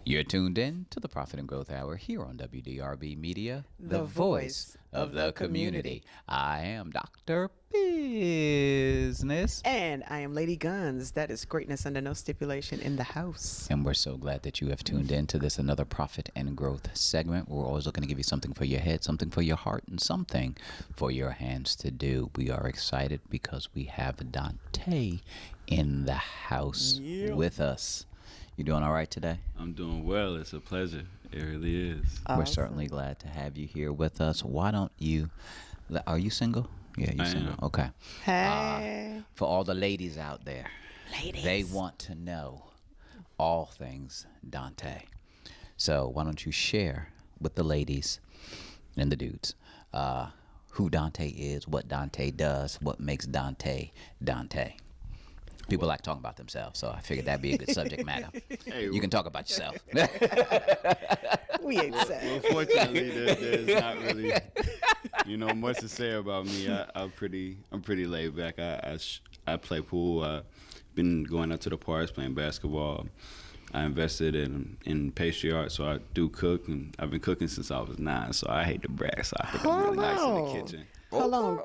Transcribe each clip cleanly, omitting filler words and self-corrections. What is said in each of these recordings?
You're tuned in to the Profit and Growth Hour here on WDRBmedia, the voice of the community. I am Dr. Bizness. And I am Lady Guns. That is greatness under no stipulation in the house. And we're so glad that you have tuned in to this another Profit and Growth segment. We're always looking to give you something for your head, something for your heart, and something for your hands to do. We are excited because we have Dante in the house with us. You doing all right today? I'm doing well. It's a pleasure. It really is. Awesome. We're certainly glad to have you here with us. Why don't you, are you single? Yeah, you're single. Am. Okay. Hey. For all the ladies out there, Ladies. they want to know all things Dante. So why don't you share with the ladies and the dudes who Dante is, what Dante does, what makes Dante Dante. People like talking about themselves, so I figured that'd be a good subject matter. Hey, You can talk about yourself. We accept. Well, fortunately, there's not really, much to say about me. I'm pretty laid back. I play pool. I've been going out to the parks, playing basketball. I invested in pastry art, so I do cook, and I've been cooking since I was 9. So I hate to brag, so I think I'm really nice in the kitchen. Hold on.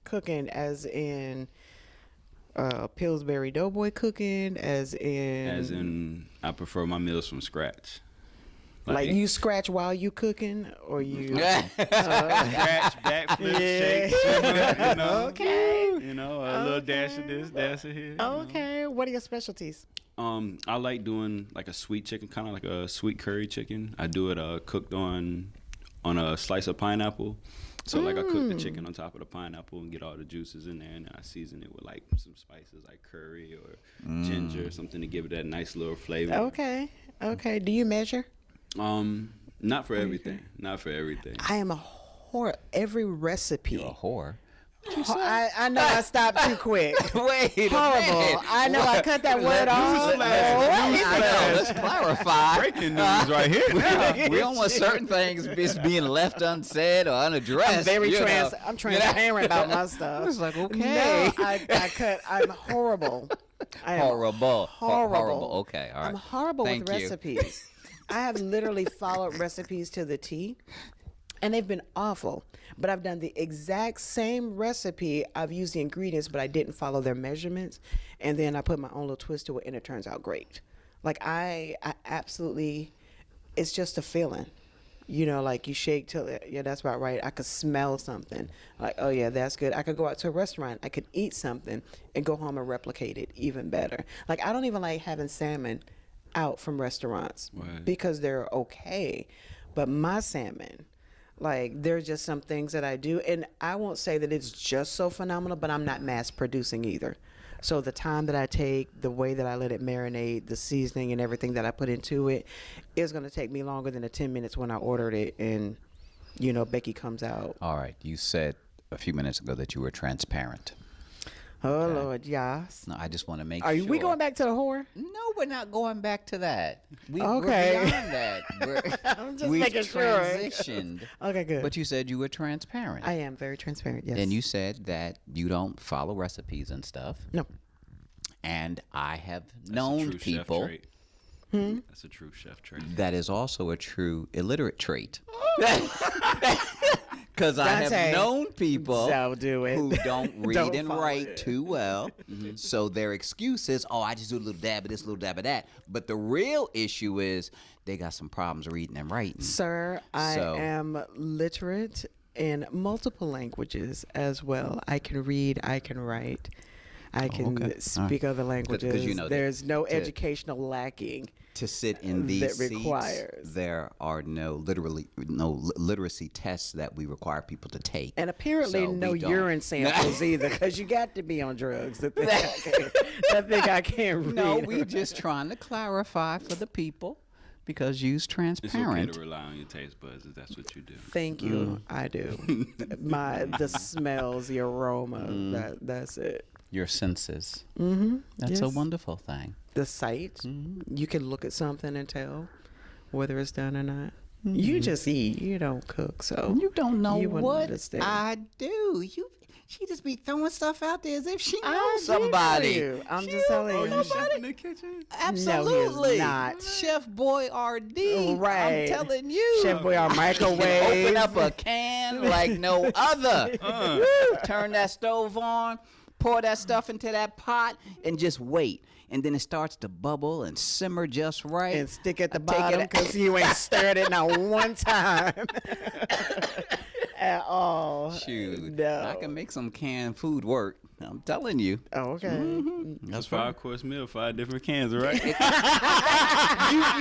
Cooking as in Pillsbury Doughboy cooking, as in I prefer my meals from scratch. like you scratch while you cooking, or you scratch, backflip, shake, simmer, Okay. A little dash of this, dash of here. Okay. What are your specialties? I like doing like a sweet chicken, kind of like a sweet curry chicken. I do it cooked on a slice of pineapple. So like I cook the chicken on top of the pineapple and get all the juices in there, and then I season it with like some spices like curry or ginger, something to give it that nice little flavor. Okay. Do you measure? Not for everything. Not for everything. I am a whore. Every recipe. You're a whore. I know I stopped too quick. Wait a Horrible. minute. I know I cut that word off. I know, let's clarify. Breaking news right here. We don't want certain things being left unsaid or unaddressed. I'm transparent about my stuff. It's like, okay. No, I cut. I'm horrible. I am Horrible. Horrible. Okay, all right. I'm horrible Thank with you. recipes. I have literally followed recipes to the T, and they've been awful. But I've done the exact same recipe. I've used the ingredients, but I didn't follow their measurements. And then I put my own little twist to it, and it turns out great. Like, I absolutely, it's just a feeling. Like you shake till, yeah, that's about right. I could smell something. Like, oh, yeah, that's good. I could go out to a restaurant. I could eat something and go home and replicate it even better. Like, I don't even like having salmon out from restaurants because they're okay. But my salmon, like, there's just some things that I do. And I won't say that it's just so phenomenal, but I'm not mass producing either. So the time that I take, the way that I let it marinate, the seasoning and everything that I put into it is going to take me longer than the 10 minutes when I ordered it. And, Becky comes out. All right. You said a few minutes ago that you were transparent. Oh, Lord, yes. No, I just want to make Are sure. we going back to the whore? No, we're not going back to that. We're Okay. beyond that. I'm just We've making sure. transitioned. Okay, good. But you said you were transparent. I am very transparent, yes. And you said that you don't follow recipes and stuff. No. And I have That's a known true people. Chef trait. That's a true chef trait. That is also a true illiterate trait. Because I have Dante, known people so do it. who don't read Don't and follow write it. too well. So their excuse is, oh, I just do a little dab of this, a little dab of that. But the real issue is they got some problems reading and writing. Sir, I am literate in multiple languages as well. I can read, I can write, I can speak other languages. 'Cause you know there's no educational lacking. To sit in these that seats, requires. there are no literacy tests that we require people to take. And apparently So no we don't. urine samples either, because you got to be on drugs to think I can't read. No, we just trying to clarify for the people because you's It's okay transparent. to rely on your taste buds if that's what you do. Thank you. I do. The smells, the aroma, that's it. Your senses. Mm-hmm. That's a wonderful thing. The sight. You can look at something and tell whether it's done or not. You just eat. You don't cook, so You don't know you wouldn't what understand. I do. she just be throwing stuff out there as if she I knows agree with somebody. you. I'm just telling Oh, you. you chef in the kitchen? Absolutely. not. Chef Boy RD. Right. I'm telling you. Chef Boy, our Open microwave. up a can like no other. Turn that stove on, pour that stuff into that pot, and just wait. And then it starts to bubble and simmer just right. And stick at the I take it bottom out. because you ain't stirred it not one time at all. Shoot, No. I can make some canned food work. I'm telling you. Oh, okay. That's 5-course meal, 5 different cans, right? You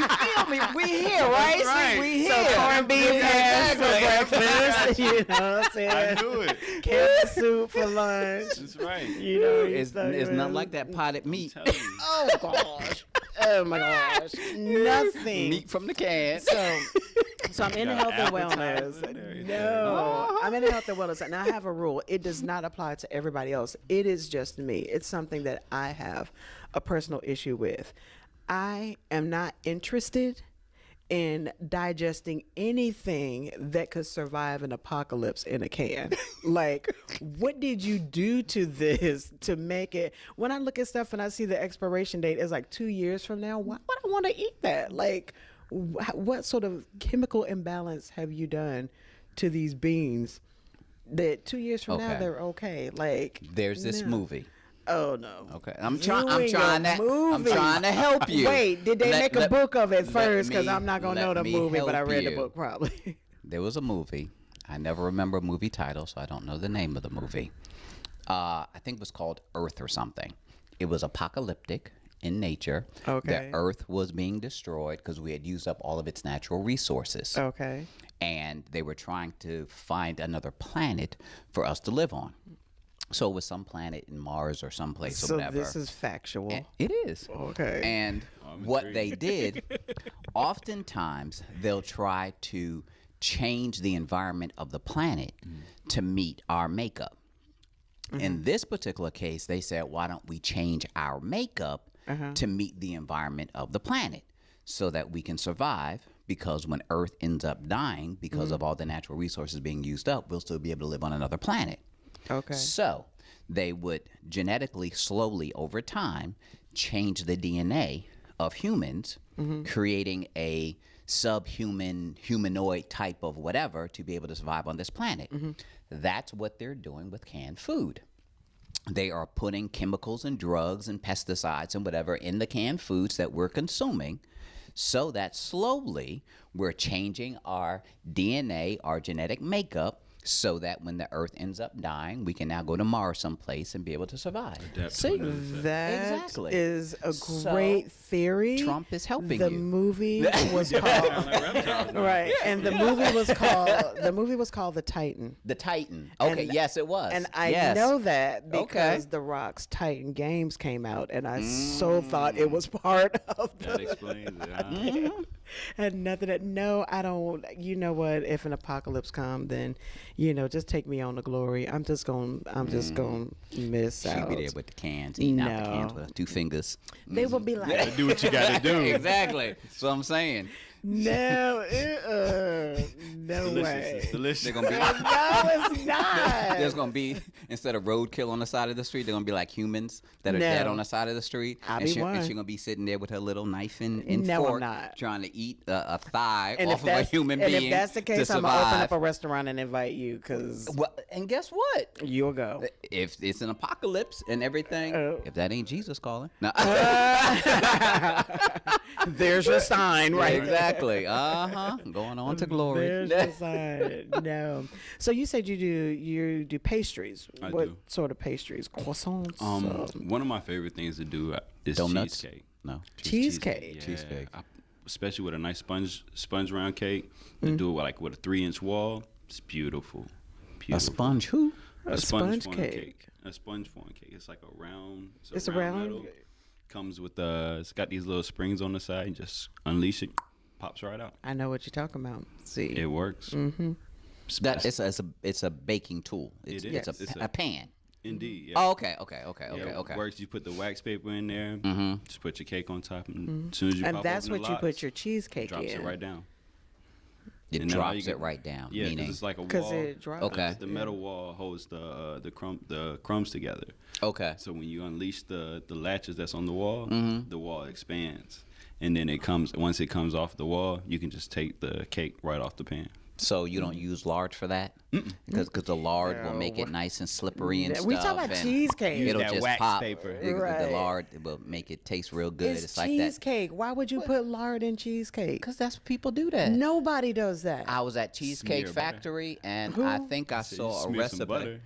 feel me? We here, right? right. See, we here. So corned beef hash for breakfast. You know what I'm saying? I knew it. Carrot soup for lunch. That's right. You know, you It's stuck nothing with- like that potted meat. I'm telling you. Oh gosh. Oh my gosh. Nothing. Meat from the can. So I'm in Got health and appetizers wellness. and everything. No, I'm in health and wellness, and I have a rule. It does not apply to everybody else. It is just me. It's something that I have a personal issue with. I am not interested in digesting anything that could survive an apocalypse in a can. Like, what did you do to this to make it? When I look at stuff and I see the expiration date is like 2 years from now, why would I want to eat that? Like, what sort of chemical imbalance have you done to these beans that 2 years from now Okay. they're okay? Like, There's this no. movie. Oh no. Okay, I'm You trying. and your I'm movie. trying to help you. Wait, did they make a book of it let first? Because me- I'm not gonna know let the me movie, but I help read the you. book probably. There was a movie. I never remember a movie title, so I don't know the name of the movie. I think it was called Earth or something. It was apocalyptic in nature. Okay. The Earth was being destroyed because we had used up all of its natural resources. Okay. And they were trying to find another planet for us to live on. So it was some planet in Mars or someplace or So whatever. this is factual. It is. Okay. And I'm what they did, oftentimes they'll try to change the environment of the planet to meet our makeup. In this particular case, they said, why don't we change our makeup to meet the environment of the planet so that we can survive? Because when Earth ends up dying because of all the natural resources being used up, we'll still be able to live on another planet. Okay. So they would genetically, slowly over time, change the DNA of humans, creating a subhuman, humanoid type of whatever to be able to survive on this planet. That's what they're doing with canned food. They are putting chemicals and drugs and pesticides and whatever in the canned foods that we're consuming so that slowly we're changing our DNA, our genetic makeup, so that when the Earth ends up dying, we can now go to Mars someplace and be able to survive. Adapt to See, another set. That Exactly. is a So, great theory. Trump is helping the you. movie was Sound called like reptiles now. right, and the movie was called The Titan. The Titan. Okay, And- yes, it was. And I Yes. know that because Okay. The Rock's Titan games came out, and I so thought it was part of That the. explains it. Huh? Had nothing. No, I don't. You know what? If an apocalypse come, then just take me on to glory. I'm just gonna miss She'd out. be there with the cans, eating out the cans No. with 2 fingers. They will be like, Do what you got to do. Exactly. That's what I'm saying. no, no Delicious. way. It's delicious. They're gonna be. No, it's not. There's gonna be, instead of roadkill on the side of the street, they're gonna be like humans that are dead No. on the side of the street. I'll and be she, and one. she's gonna be sitting there with her little knife and No, I'm fork, not. trying to eat a thigh And off of a human and being. if that's the case, to I'm gonna open up survive. a restaurant and invite you because Well, and guess what? you'll go. If it's an apocalypse and everything, Oh. if that ain't Jesus calling, no. There's your sign, right? Exactly. Going on to glory. There's your sign. No. So you said you do pastries. I What do. sort of pastries? Croissants. One of my favorite things to do is Donuts? cheesecake. No. Cheesecake. Yeah, Cheesecake. especially with a nice sponge round cake. To do it like with a 3-inch wall. It's beautiful. Beautiful. A sponge who? A sponge form cake. A sponge form cake. It's like a round. It's a round? metal. Comes with it's got these little springs on the side. You just unleash it, pops right out. I know what you're talking about. See. It works. That it's a baking tool. It's, It is. It's It's a pan. Indeed. Yeah. Oh, okay. Yeah, it works. You put the wax paper in there. Just put your cake on top, and as soon as you and pop that's open what the you put locks, your cheesecake drops in. it right down. It And then all drops you it right down. Yeah, because meaning, it's like a 'Cause wall. it drops. Okay. The metal wall holds the crumbs together. okay. So when you unleash the latches that's on the wall, Mm-hmm. the wall expands, and then once it comes off the wall, you can just take the cake right off the pan. So you don't use lard for that? Because the lard will make it nice and slippery and stuff. We talking about and cheesecake. It'll That just wax pop. paper. The Right. lard will make it taste real good. It's like that. cheesecake. Why would you put lard in cheesecake? Because that's what people do that. Nobody does that. I was at Cheesecake Smear butter. Factory and Who? I think I So you saw a smear some recipe. butter.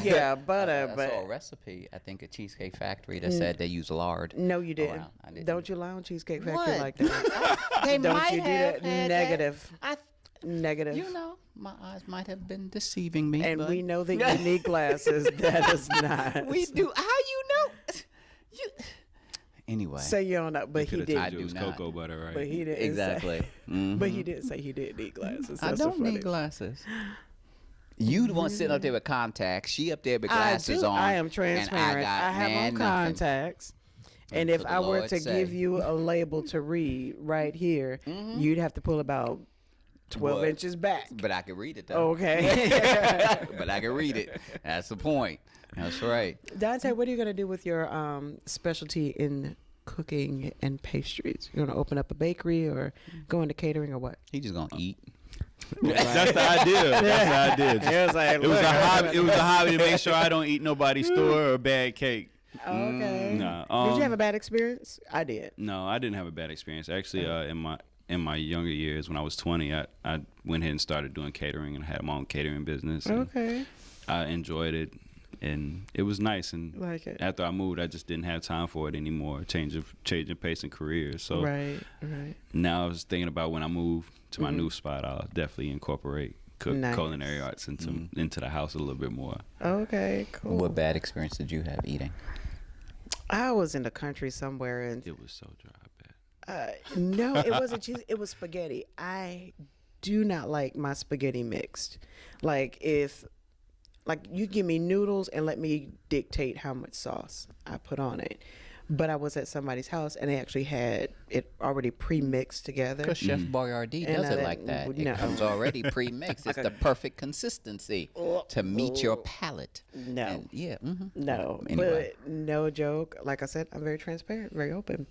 Yeah, butter, I but saw a recipe, I think, at Cheesecake Factory that said they use lard. no, you didn't. Around. I didn't. Don't you lie on Cheesecake Factory What? like that? They Don't might you do have that? had Negative. That. Negative. You know, my eyes might have been deceiving me. And but we know that you need glasses. That is not. we do. How you know? You. Anyway. Say you don't know, but he Could've did. told you do it was not. cocoa butter, right? But he didn't. Exactly. Say, Mhm. but he did say he did need glasses. I That's so don't funny. need glasses. You the one sitting up there with contacts. She up there with I glasses do. on. I am and transparent. got I have on man nothing. contacts. And For if the I were Lord to say. give you a label to read right here, you'd have to pull about 12 But- inches back. But I can read it though. Okay. But I can read it. That's the point. That's right. Dante, what are you going to do with your specialty in cooking and pastries? You want to open up a bakery or go into catering or what? He just gonna eat. That's the idea. That's the idea. It was like, It was a hobby. It was a hobby to make sure I don't eat nobody's store or bad cake. Okay. Nah, Did you have a bad experience? I did. No, I didn't have a bad experience. Actually, in my younger years, when I was 20, I went ahead and started doing catering and had my own catering business. And Okay. I enjoyed it, and it was nice. And Like it. after I moved, I just didn't have time for it anymore. Changing pace and career. So Right. now I was thinking about when I move to my new spot, I'll definitely incorporate Nice. culinary arts into the house a little bit more. Okay, cool. What bad experience did you have eating? I was in the country somewhere and It was so dry, bad. no, it wasn't cheese. It was spaghetti. I do not like my spaghetti mixed. Like you give me noodles and let me dictate how much sauce I put on it. But I was at somebody's house and they actually had it already pre-mixed together. Because Chef Boyardee And does I it like that. didn't- It no. comes already pre-mixed. It's the perfect consistency to meet your palate. No. And, yeah. Mm-hmm. No, Anyway. but no joke. Like I said, I'm very transparent, very open.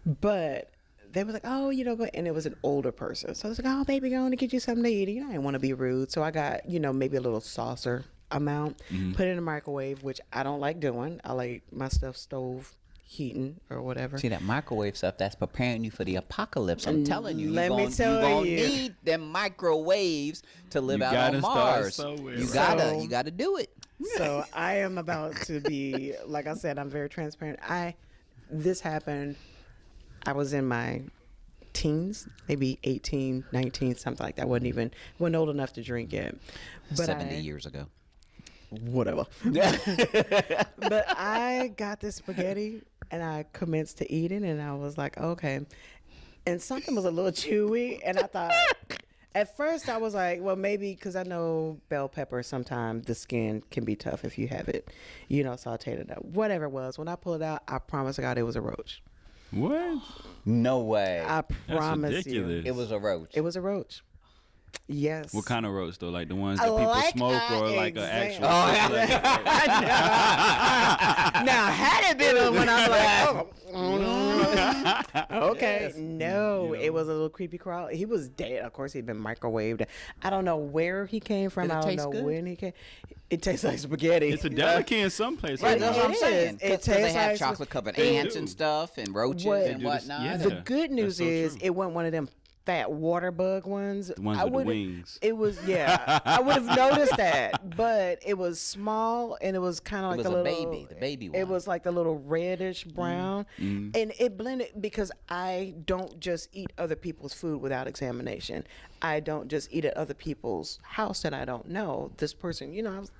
But they were like, oh, go, and it was an older person. So I was like, oh, baby, go on to get you something to eat. I didn't want to be rude. So I got, maybe a little saucer amount, put it in the microwave, which I don't like doing. I like my stuff stove heating or whatever. See, that microwave stuff, that's preparing you for the apocalypse. I'm telling you. Let me tell you're you. going to need them microwaves to live You out gotta on start Mars. somewhere, You right? gotta do it. So I am about to be, like I said, I'm very transparent. This happened, I was in my teens, maybe 18, 19, something like that. Wasn't old enough to drink yet. But 70 years ago. Whatever. But I got this spaghetti and I commenced to eating and I was like, okay. And something was a little chewy and I thought, at first I was like, well, maybe because I know bell pepper, sometimes the skin can be tough if you have it, sauteed it up. Whatever it was. When I pulled it out, I promise to God it was a roach. What? No way. I promise you. ridiculous. It was a roach. It was a roach. Yes. What kind of roast though? Like the ones that I people like smoke, or our like an actual? example. Now, had it been when I was like, okay, Yes. no, it was a little creepy crawl. He was dead. Of course, he'd been microwaved. I don't know where he came from. Did it I don't taste know good? when he came. It tastes like spaghetti. It's a delicacy in some places. Right, that's It what I'm is. saying. It Because they tastes have like chocolate covered They ants do. and stuff and roaches What- and They do this- whatnot. yeah. The good news so is true. it wasn't one of them fat water bug ones. The ones I with the would've- wings. It was, yeah. I would have noticed that, but it was small and it was kind of It like was a a little baby, the baby It one. was like the little reddish brown, and it blended because I don't just eat other people's food without examination. I don't just eat at other people's house that I don't know. This person, I was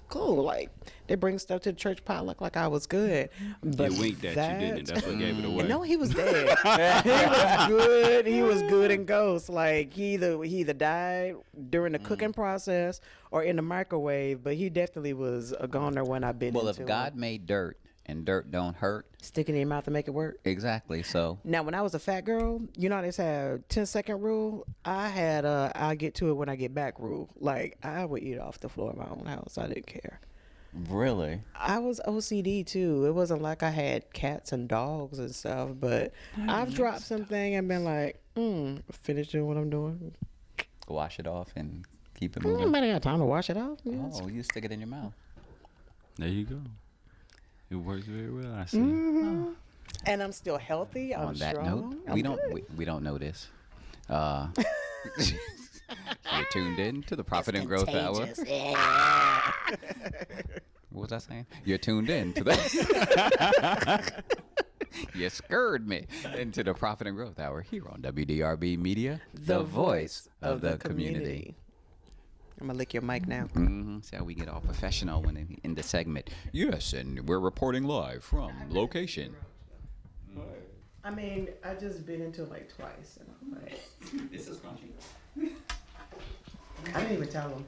cool. Like they bring stuff to the church potluck like I was good. But You winked at you, didn't it? That's what gave it away. no, he was dead. He was good. He was good in ghost. Like he either died during the cooking process or in the microwave. But he definitely was a goner when I bit Well, into if God him. made dirt and dirt don't hurt. Stick it in your mouth and make it work. Exactly. So Now, when I was a fat girl, you know how they say 10-second rule? I had I'll get to it when I get back rule. Like, I would eat off the floor of my own house. I didn't care. really, I was OCD too. It wasn't like I had cats and dogs and stuff, but I've dropped something and been like, finish doing what I'm doing. wash it off and keep it Nobody moving. got time to wash it off. Yes. Oh, you stick it in your mouth. There you go. It works very well. I see. And I'm still healthy. I'm On that strong. note, we don't know this. You're tuned in to the Profit and Growth Hour. Yeah. What was I saying? You're tuned in to the. You scared me into the Profit and Growth Hour here on WDRB Media, the voice of the community. I'm gonna lick your mic now. See how we get all professional when in the segment. Yes, and we're reporting live from location. I mean, I just bit into it like twice, and I'm like, This is crunchy. I didn't even tell him.